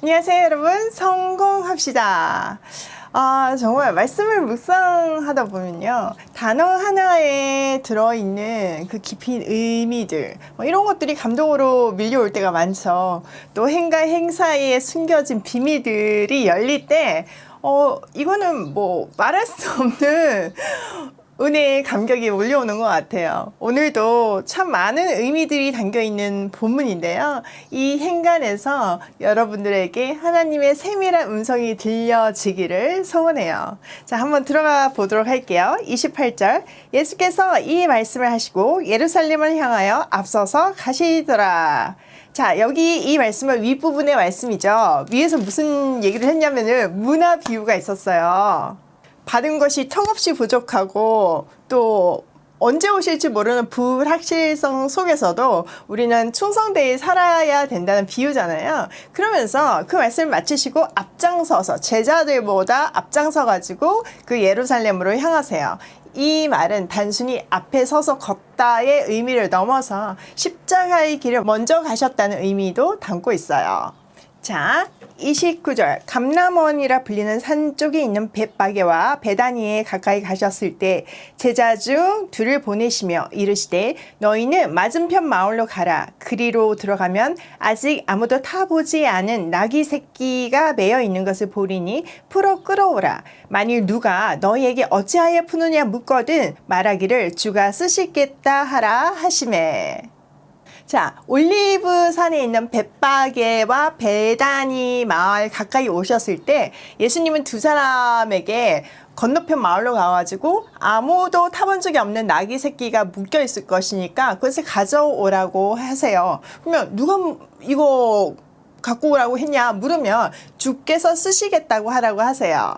안녕하세요, 여러분. 성공합시다. 정말 말씀을 묵상하다 보면요. 단어 하나에 들어있는 그 깊은 의미들, 이런 것들이 감동으로 밀려올 때가 많죠. 또 행과 행 사이에 숨겨진 비밀들이 열릴 때, 이거는 뭐 말할 수 없는 은혜의 감격이 몰려오는 것 같아요. 오늘도 참 많은 의미들이 담겨있는 본문인데요. 이 행간에서 여러분들에게 하나님의 세밀한 음성이 들려지기를 소원해요. 자, 한번 들어가 보도록 할게요. 28절, 예수께서 이 말씀을 하시고 예루살렘을 향하여 앞서서 가시더라. 자, 여기 이 말씀은 윗부분의 말씀이죠. 위에서 무슨 얘기를 했냐면은 문화 비유가 있었어요. 받은 것이 턱없이 부족하고 또 언제 오실지 모르는 불확실성 속에서도 우리는 충성되게 살아야 된다는 비유잖아요. 그러면서 그 말씀을 마치시고 앞장서서 제자들보다 앞장서가지고 그 예루살렘으로 향하세요. 이 말은 단순히 앞에 서서 걷다의 의미를 넘어서 십자가의 길을 먼저 가셨다는 의미도 담고 있어요. 자, 29절, 감람원이라 불리는 산 쪽에 있는 벳바게와 베다니에 가까이 가셨을 때 제자 중 둘을 보내시며 이르시되 너희는 맞은편 마을로 가라. 그리로 들어가면 아직 아무도 타보지 않은 나귀 새끼가 매여 있는 것을 보리니 풀어 끌어오라. 만일 누가 너희에게 어찌하여 푸느냐 묻거든 말하기를 주가 쓰시겠다 하라 하시매. 자, 올리브산에 있는 벳바게와 베다니 마을 가까이 오셨을 때 예수님은 두 사람에게 건너편 마을로 가가지고 아무도 타본 적이 없는 나귀 새끼가 묶여 있을 것이니까 그것을 가져오라고 하세요. 그러면 누가 이거 갖고 오라고 했냐 물으면 주께서 쓰시겠다고 하라고 하세요.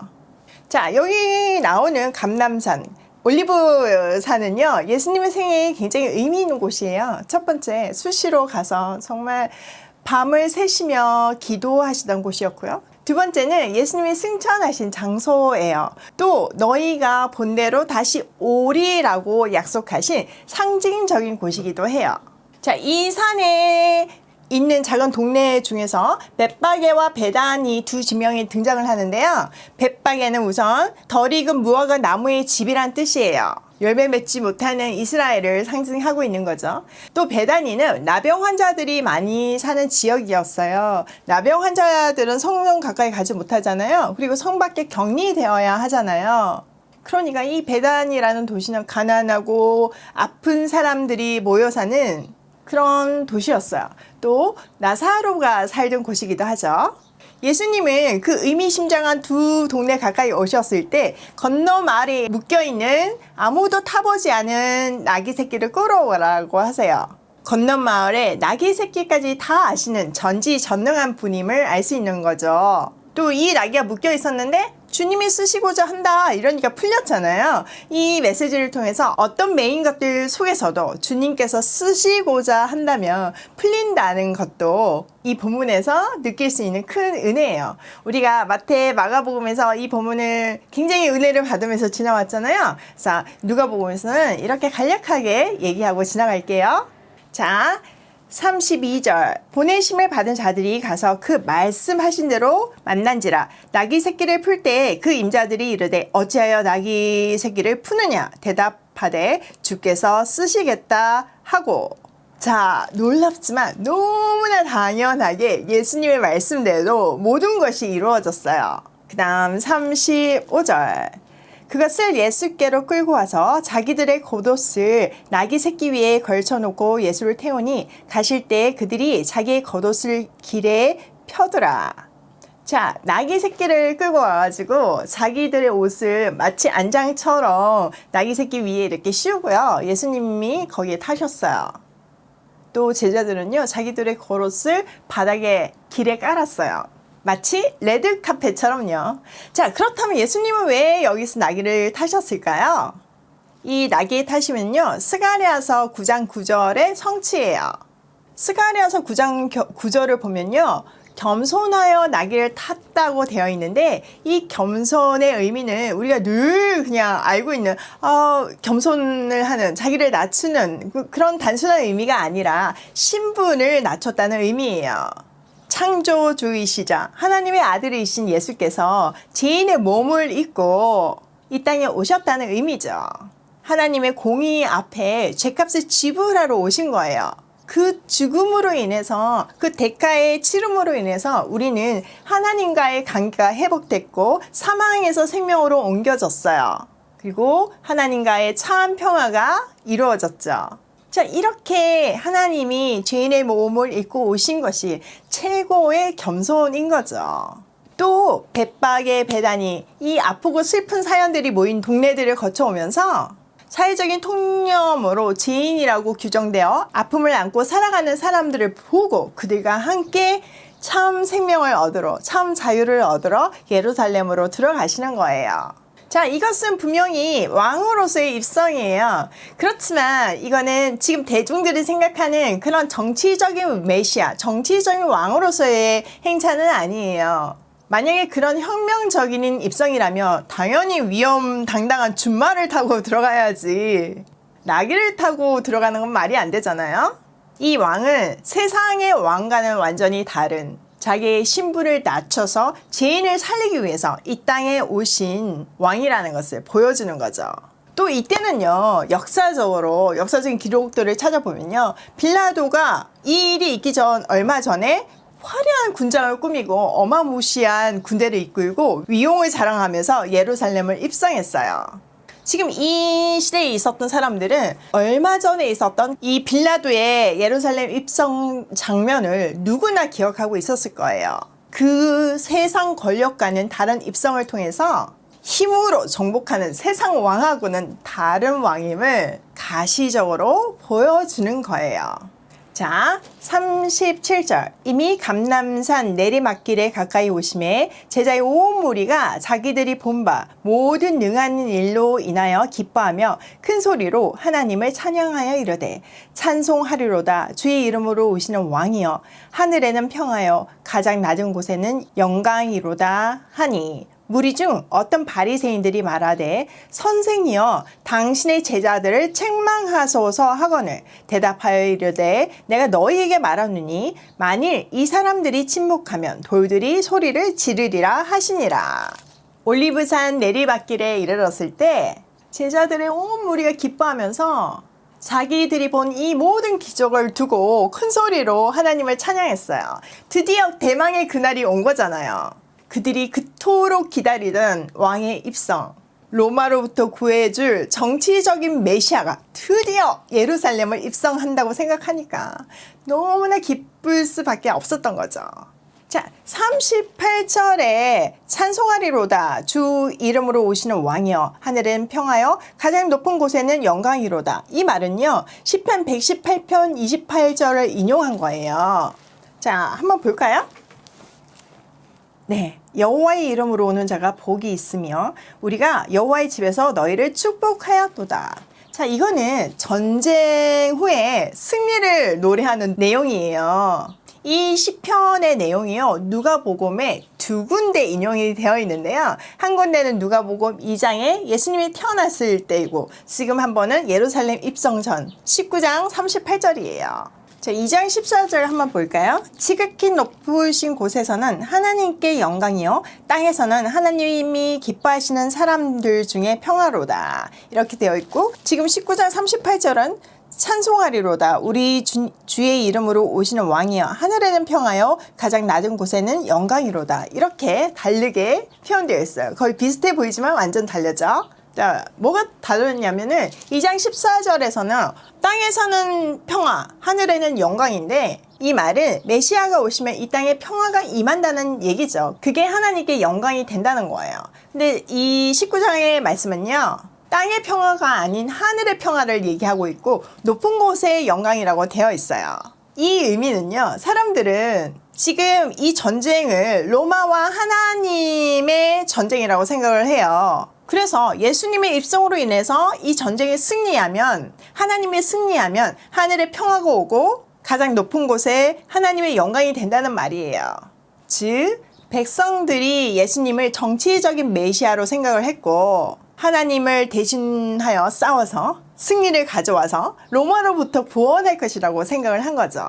자, 여기 나오는 감람산, 올리브산은요, 예수님의 생애에 굉장히 의미 있는 곳이에요. 첫 번째, 수시로 가서 정말 밤을 새시며 기도하시던 곳이었고요. 두 번째는 예수님이 승천하신 장소예요. 또 너희가 본대로 다시 오리라고 약속하신 상징적인 곳이기도 해요. 자, 이 산에 있는 작은 동네 중에서 벳바게와 베다니 두 지명이 등장을 하는데요. 벳바게는 우선 덜 익은 무화과 나무의 집이란 뜻이에요. 열매 맺지 못하는 이스라엘을 상징하고 있는 거죠. 또 베다니는 나병 환자들이 많이 사는 지역이었어요. 나병 환자들은 성령 가까이 가지 못하잖아요. 그리고 성 밖에 격리되어야 하잖아요. 그러니까 이 베다니라는 도시는 가난하고 아픈 사람들이 모여 사는 그런 도시였어요. 또 나사로가 살던 곳이기도 하죠. 예수님은 그 의미심장한 두 동네 가까이 오셨을 때 건너 마을에 묶여있는 아무도 타보지 않은 나귀 새끼를 끌어오라고 하세요. 건너 마을에 나귀 새끼까지 다 아시는 전지전능한 분임을 알 수 있는 거죠. 또 이 나귀가 묶여 있었는데 주님이 쓰시고자 한다 이러니까 풀렸잖아요. 이 메시지를 통해서 어떤 메인 것들 속에서도 주님께서 쓰시고자 한다면 풀린다는 것도 이 본문에서 느낄 수 있는 큰 은혜예요. 우리가 마태, 마가복음에서 이 본문을 굉장히 은혜를 받으면서 지나왔잖아요. 그래서 누가복음에서는 이렇게 간략하게 얘기하고 지나갈게요. 자, 32절, 보내심을 받은 자들이 가서 그 말씀하신 대로 만난지라. 나귀 새끼를 풀 때 그 임자들이 이르되 어찌하여 나귀 새끼를 푸느냐 대답하되 주께서 쓰시겠다 하고. 자, 놀랍지만 너무나 당연하게 예수님의 말씀대로 모든 것이 이루어졌어요. 그 다음 35절, 그것을 예수께로 끌고 와서 자기들의 겉옷을 나귀 새끼 위에 걸쳐놓고 예수를 태우니 가실 때 그들이 자기의 겉옷을 길에 펴더라. 자, 나귀 새끼를 끌고 와가지고 자기들의 옷을 마치 안장처럼 나귀 새끼 위에 이렇게 씌우고요. 예수님이 거기에 타셨어요. 또 제자들은요, 자기들의 겉옷을 바닥에 길에 깔았어요. 마치 레드카펫처럼요. 자, 그렇다면 예수님은 왜 여기서 나귀를 타셨을까요? 이 나귀에 타시면요, 스가랴서 9장 9절의 성취예요. 스가랴서 9장 9절을 보면요, 겸손하여 나귀를 탔다고 되어 있는데 이 겸손의 의미는 우리가 늘 그냥 알고 있는 겸손을 하는, 자기를 낮추는 그런 단순한 의미가 아니라 신분을 낮췄다는 의미예요. 창조주이시자 하나님의 아들이신 예수께서 죄인의 몸을 입고 이 땅에 오셨다는 의미죠. 하나님의 공의 앞에 죄값을 지불하러 오신 거예요. 그 죽음으로 인해서, 그 대가의 치름으로 인해서 우리는 하나님과의 관계가 회복됐고 사망에서 생명으로 옮겨졌어요. 그리고 하나님과의 참 평화가 이루어졌죠. 자, 이렇게 하나님이 죄인의 몸을 입고 오신 것이 최고의 겸손인 거죠. 또 벳박의 베다니, 이 아프고 슬픈 사연들이 모인 동네들을 거쳐오면서 사회적인 통념으로 죄인이라고 규정되어 아픔을 안고 살아가는 사람들을 보고 그들과 함께 참 생명을 얻으러, 참 자유를 얻으러 예루살렘으로 들어가시는 거예요. 자, 이것은 분명히 왕으로서의 입성이에요. 그렇지만 이거는 지금 대중들이 생각하는 그런 정치적인 메시아, 정치적인 왕으로서의 행차는 아니에요. 만약에 그런 혁명적인 입성이라면 당연히 위험당당한 준말을 타고 들어가야지. 나귀를 타고 들어가는 건 말이 안 되잖아요. 이 왕은 세상의 왕과는 완전히 다른 자기의 신분을 낮춰서 죄인을 살리기 위해서 이 땅에 오신 왕이라는 것을 보여주는 거죠. 또 이때는요, 역사적인 기록들을 찾아보면요, 빌라도가 이 일이 있기 전 얼마 전에 화려한 군장을 꾸미고 어마무시한 군대를 이끌고 위용을 자랑하면서 예루살렘을 입성했어요. 지금 이 시대에 있었던 사람들은 얼마 전에 있었던 이 빌라도의 예루살렘 입성 장면을 누구나 기억하고 있었을 거예요. 그 세상 권력과는 다른 입성을 통해서 힘으로 정복하는 세상 왕하고는 다른 왕임을 가시적으로 보여주는 거예요. 자, 37절. 이미 감람산 내리막길에 가까이 오심에 제자의 온 무리가 자기들이 본 바 모든 능한 일로 인하여 기뻐하며 큰 소리로 하나님을 찬양하여 이르되 찬송하리로다 주의 이름으로 오시는 왕이여 하늘에는 평하여 가장 낮은 곳에는 영광이로다 하니 무리 중 어떤 바리새인들이 말하되 선생이여 당신의 제자들을 책망하소서 하거늘 대답하여 이르되 내가 너희에게 말하노니 만일 이 사람들이 침묵하면 돌들이 소리를 지르리라 하시니라. 올리브산 내리막길에 이르렀을 때 제자들의 온 무리가 기뻐하면서 자기들이 본 이 모든 기적을 두고 큰 소리로 하나님을 찬양했어요. 드디어 대망의 그날이 온 거잖아요. 그들이 그토록 기다리던 왕의 입성, 로마로부터 구해줄 정치적인 메시아가 드디어 예루살렘을 입성한다고 생각하니까 너무나 기쁠 수밖에 없었던 거죠. 자, 38절에 찬송하리로다 주 이름으로 오시는 왕이여 하늘은 평하여 가장 높은 곳에는 영광이로다. 이 말은요, 시편 118편 28절을 인용한 거예요. 자, 한번 볼까요? 네, 여호와의 이름으로 오는 자가 복이 있으며 우리가 여호와의 집에서 너희를 축복하였도다. 자, 이거는 전쟁 후에 승리를 노래하는 내용이에요. 이 시편의 내용이요, 누가복음에 두 군데 인용이 되어 있는데요. 한 군데는 누가복음 2장에 예수님이 태어났을 때이고, 지금 한 번은 예루살렘 입성 전 19장 38절이에요. 자, 2장 14절 한번 볼까요? 지극히 높으신 곳에서는 하나님께 영광이요 땅에서는 하나님이 기뻐하시는 사람들 중에 평화로다. 이렇게 되어 있고, 지금 19장 38절은 찬송하리로다 우리 주의 이름으로 오시는 왕이여 하늘에는 평하여 가장 낮은 곳에는 영광이로다. 이렇게 다르게 표현되어 있어요. 거의 비슷해 보이지만 완전 다르죠. 자, 뭐가 다르냐면은 2장 14절에서는 땅에서는 평화, 하늘에는 영광인데, 이 말은 메시아가 오시면 이 땅에 평화가 임한다는 얘기죠. 그게 하나님께 영광이 된다는 거예요. 근데 이 19장의 말씀은요, 땅의 평화가 아닌 하늘의 평화를 얘기하고 있고 높은 곳의 영광이라고 되어 있어요. 이 의미는요, 사람들은 지금 이 전쟁을 로마와 하나님의 전쟁이라고 생각을 해요. 그래서 예수님의 입성으로 인해서 이 전쟁에 승리하면, 하나님의 승리하면 하늘의 평화가 오고 가장 높은 곳에 하나님의 영광이 된다는 말이에요. 즉, 백성들이 예수님을 정치적인 메시아로 생각을 했고 하나님을 대신하여 싸워서 승리를 가져와서 로마로부터 구원할 것이라고 생각을 한 거죠.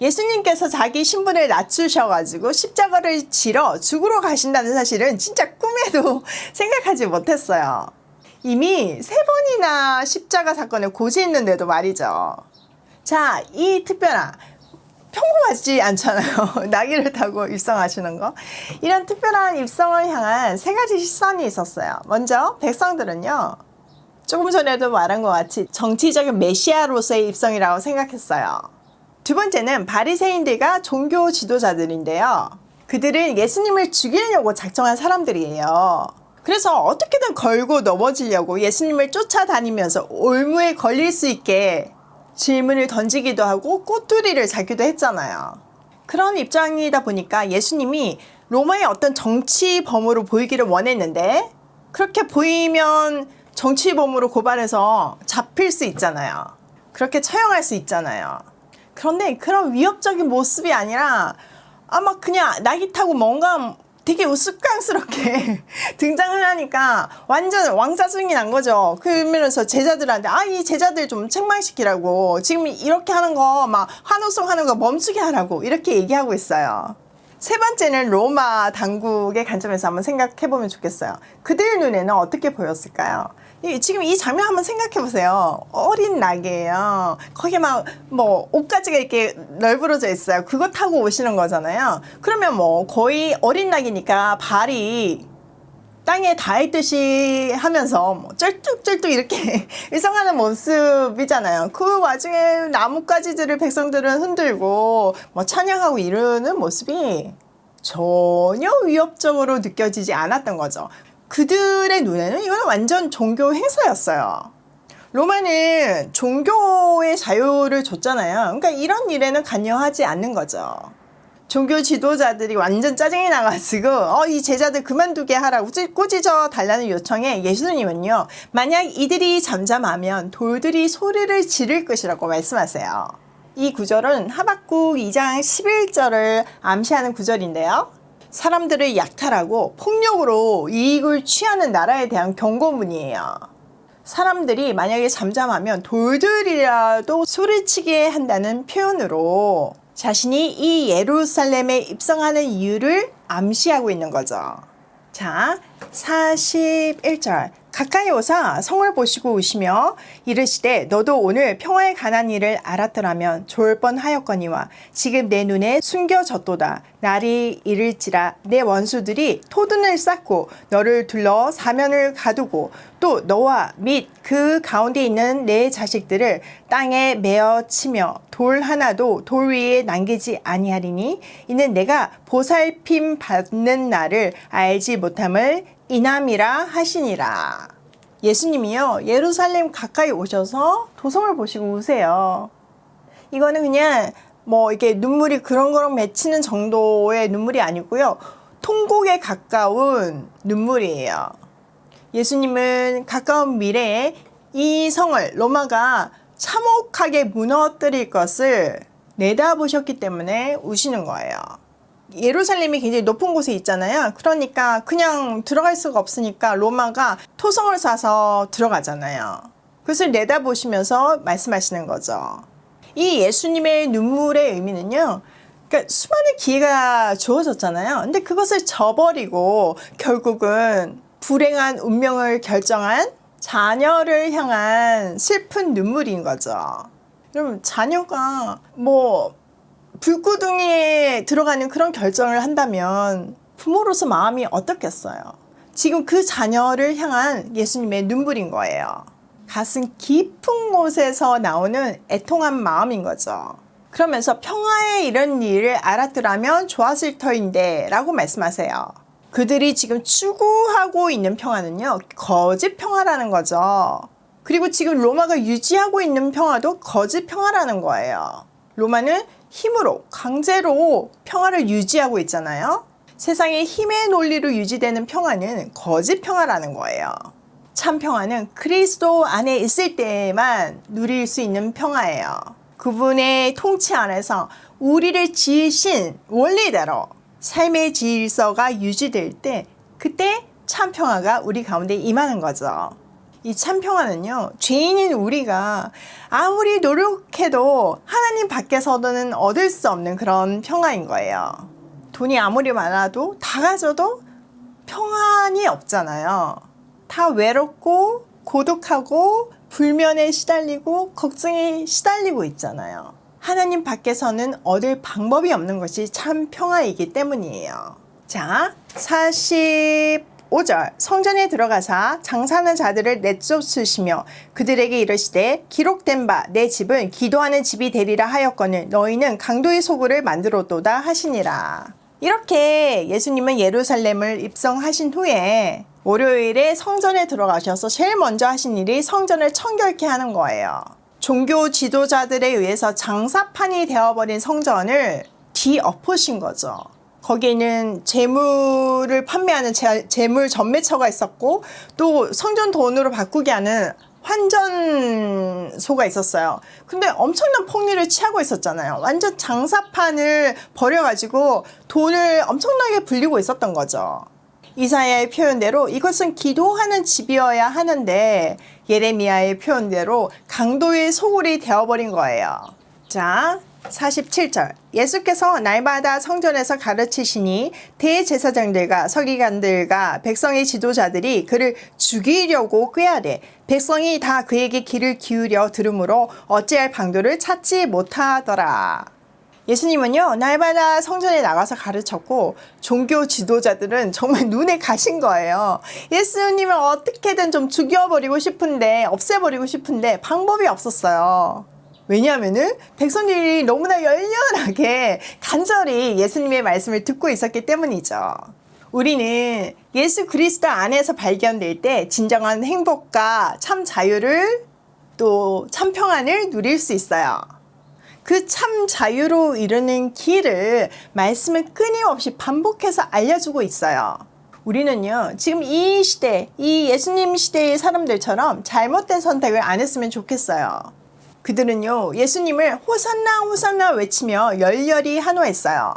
예수님께서 자기 신분을 낮추셔가지고 십자가를 지러 죽으러 가신다는 사실은 진짜 꿈에도 생각하지 못했어요. 이미 3번이나 십자가 사건을 고지했는데도 말이죠. 자, 이 특별한 평범하지 않잖아요. 나귀를 타고 입성하시는 거. 이런 특별한 입성을 향한 3가지 시선이 있었어요. 먼저 백성들은요, 조금 전에도 말한 것 같이 정치적인 메시아로서의 입성이라고 생각했어요. 두 번째는 바리새인들과 종교 지도자들인데요. 그들은 예수님을 죽이려고 작정한 사람들이에요. 그래서 어떻게든 걸고 넘어지려고 예수님을 쫓아다니면서 올무에 걸릴 수 있게 질문을 던지기도 하고 꼬투리를 잡기도 했잖아요. 그런 입장이다 보니까 예수님이 로마의 어떤 정치범으로 보이기를 원했는데, 그렇게 보이면 정치범으로 고발해서 잡힐 수 있잖아요. 그렇게 처형할 수 있잖아요. 그런데 그런 위협적인 모습이 아니라 아마 그냥 나귀 타고 뭔가 되게 우스꽝스럽게 등장을 하니까 완전 왕짜증이 난 거죠. 그러면서 제자들한테 이 제자들 좀 책망시키라고, 지금 이렇게 하는 거 막 환호성 하는 거 멈추게 하라고 이렇게 얘기하고 있어요. 세 번째는 로마 당국의 관점에서 한번 생각해 보면 좋겠어요. 그들 눈에는 어떻게 보였을까요? 지금 이 장면 한번 생각해 보세요. 어린 낙이에요. 거기에 막 옷가지가 이렇게 널브러져 있어요. 그거 타고 오시는 거잖아요. 그러면 거의 어린 낙이니까 발이 땅에 닿을 듯이 하면서 쩔뚝쩔뚝 이렇게 일성하는 모습이잖아요. 그 와중에 나뭇가지들을 백성들은 흔들고 찬양하고 이러는 모습이 전혀 위협적으로 느껴지지 않았던 거죠. 그들의 눈에는 이건 완전 종교 행사였어요. 로마는 종교의 자유를 줬잖아요. 그러니까 이런 일에는 관여하지 않는 거죠. 종교 지도자들이 완전 짜증이 나가지고 이 제자들 그만두게 하라고 꾸짖어 달라는 요청에 예수님은요, 만약 이들이 잠잠하면 돌들이 소리를 지를 것이라고 말씀하세요. 이 구절은 하박국 2장 11절을 암시하는 구절인데요. 사람들을 약탈하고 폭력으로 이익을 취하는 나라에 대한 경고문이에요. 사람들이 만약에 잠잠하면 돌들이라도 소리치게 한다는 표현으로 자신이 이 예루살렘에 입성하는 이유를 암시하고 있는 거죠. 자, 41절. 가까이 오사 성을 보시고 오시며 이르시되 너도 오늘 평화에 관한 일을 알았더라면 좋을 뻔하였거니와 지금 내 눈에 숨겨졌도다. 날이 이를지라 내 원수들이 토둔을 쌓고 너를 둘러 사면을 가두고 또 너와 및 그 가운데 있는 내 자식들을 땅에 메어 치며 돌 하나도 돌 위에 남기지 아니하리니 이는 내가 보살핌 받는 날을 알지 못함을 이남이라 하시니라. 예수님이요, 예루살렘 가까이 오셔서 도성을 보시고 우세요. 이거는 그냥 이게 눈물이 그렁그렁 맺히는 정도의 눈물이 아니고요, 통곡에 가까운 눈물이에요. 예수님은 가까운 미래에 이 성을 로마가 참혹하게 무너뜨릴 것을 내다보셨기 때문에 우시는 거예요. 예루살렘이 굉장히 높은 곳에 있잖아요. 그러니까 그냥 들어갈 수가 없으니까 로마가 토성을 쏴서 들어가잖아요. 그것을 내다보시면서 말씀하시는 거죠. 이 예수님의 눈물의 의미는요, 그러니까 수많은 기회가 주어졌잖아요. 근데 그것을 저버리고 결국은 불행한 운명을 결정한 자녀를 향한 슬픈 눈물인 거죠. 여러분, 자녀가 불구덩이에 들어가는 그런 결정을 한다면 부모로서 마음이 어떻겠어요? 지금 그 자녀를 향한 예수님의 눈물인 거예요. 가슴 깊은 곳에서 나오는 애통한 마음인 거죠. 그러면서 평화에 이런 일을 알았더라면 좋았을 터인데 라고 말씀하세요. 그들이 지금 추구하고 있는 평화는요, 거짓 평화라는 거죠. 그리고 지금 로마가 유지하고 있는 평화도 거짓 평화라는 거예요. 로마는 힘으로, 강제로 평화를 유지하고 있잖아요. 세상의 힘의 논리로 유지되는 평화는 거짓 평화라는 거예요. 참 평화는 그리스도 안에 있을 때만 누릴 수 있는 평화예요. 그분의 통치 안에서 우리를 지으신 원리대로 삶의 질서가 유지될 때, 그때 참 평화가 우리 가운데 임하는 거죠. 이 참 평화는요, 죄인인 우리가 아무리 노력해도 하나님 밖에서는 얻을 수 없는 그런 평화인 거예요. 돈이 아무리 많아도 다 가져도 평안이 없잖아요. 다 외롭고 고독하고 불면에 시달리고 걱정에 시달리고 있잖아요. 하나님 밖에서는 얻을 방법이 없는 것이 참 평화이기 때문이에요. 자, 45절. 성전에 들어가사 장사하는 자들을 내쫓으시며 그들에게 이르시되 기록된 바 내 집은 기도하는 집이 되리라 하였거늘 너희는 강도의 소굴을 만들었도다 하시니라. 이렇게 예수님은 예루살렘을 입성하신 후에 월요일에 성전에 들어가셔서 제일 먼저 하신 일이 성전을 청결케 하는 거예요. 종교 지도자들에 의해서 장사판이 되어버린 성전을 뒤엎으신 거죠. 거기에는 재물을 판매하는 재물 전매처가 있었고 또 성전 돈으로 바꾸게 하는 환전소가 있었어요. 근데 엄청난 폭리를 취하고 있었잖아요. 완전 장사판을 벌여가지고 돈을 엄청나게 불리고 있었던 거죠. 이사야의 표현대로 이것은 기도하는 집이어야 하는데 예레미야의 표현대로 강도의 소굴이 되어버린 거예요. 자, 47절. 예수께서 날마다 성전에서 가르치시니 대제사장들과 서기관들과 백성의 지도자들이 그를 죽이려고 꾀하되 백성이 다 그에게 귀를 기울여 들으므로 어찌할 방도를 찾지 못하더라. 예수님은요, 날마다 성전에 나가서 가르쳤고 종교 지도자들은 정말 눈에 가신 거예요. 예수님을 어떻게든 좀 죽여버리고 싶은데, 없애버리고 싶은데 방법이 없었어요. 왜냐하면은 백성들이 너무나 열렬하게 간절히 예수님의 말씀을 듣고 있었기 때문이죠. 우리는 예수 그리스도 안에서 발견될 때 진정한 행복과 참 자유를 또 참 평안을 누릴 수 있어요. 그 참 자유로 이르는 길을 말씀을 끊임없이 반복해서 알려주고 있어요. 우리는요, 지금 이 시대, 이 예수님 시대의 사람들처럼 잘못된 선택을 안 했으면 좋겠어요. 그들은요, 예수님을 호산나 호산나 외치며 열렬히 환호했어요.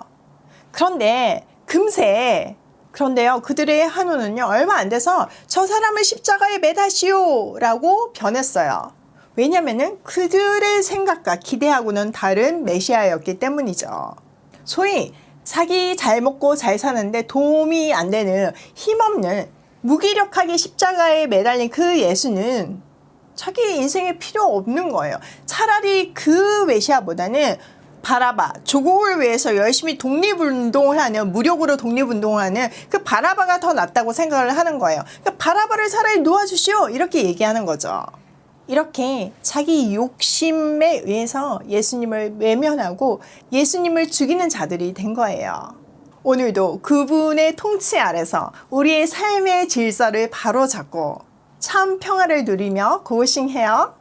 그런데요, 그들의 환호는요, 얼마 안 돼서 저 사람을 십자가에 매다시오 라고 변했어요. 왜냐면은 그들의 생각과 기대하고는 다른 메시아였기 때문이죠. 소위 자기 잘 먹고 잘 사는데 도움이 안 되는 힘없는 무기력하게 십자가에 매달린 그 예수는 자기 인생에 필요 없는 거예요. 차라리 그 메시아보다는 바라바, 조국을 위해서 열심히 독립운동을 하는, 무력으로 독립운동을 하는 그 바라바가 더 낫다고 생각을 하는 거예요. 그러니까 바라바를 차라리 놓아주시오 이렇게 얘기하는 거죠. 이렇게 자기 욕심에 의해서 예수님을 외면하고 예수님을 죽이는 자들이 된 거예요. 오늘도 그분의 통치 아래서 우리의 삶의 질서를 바로잡고 참 평화를 누리며 고싱해요.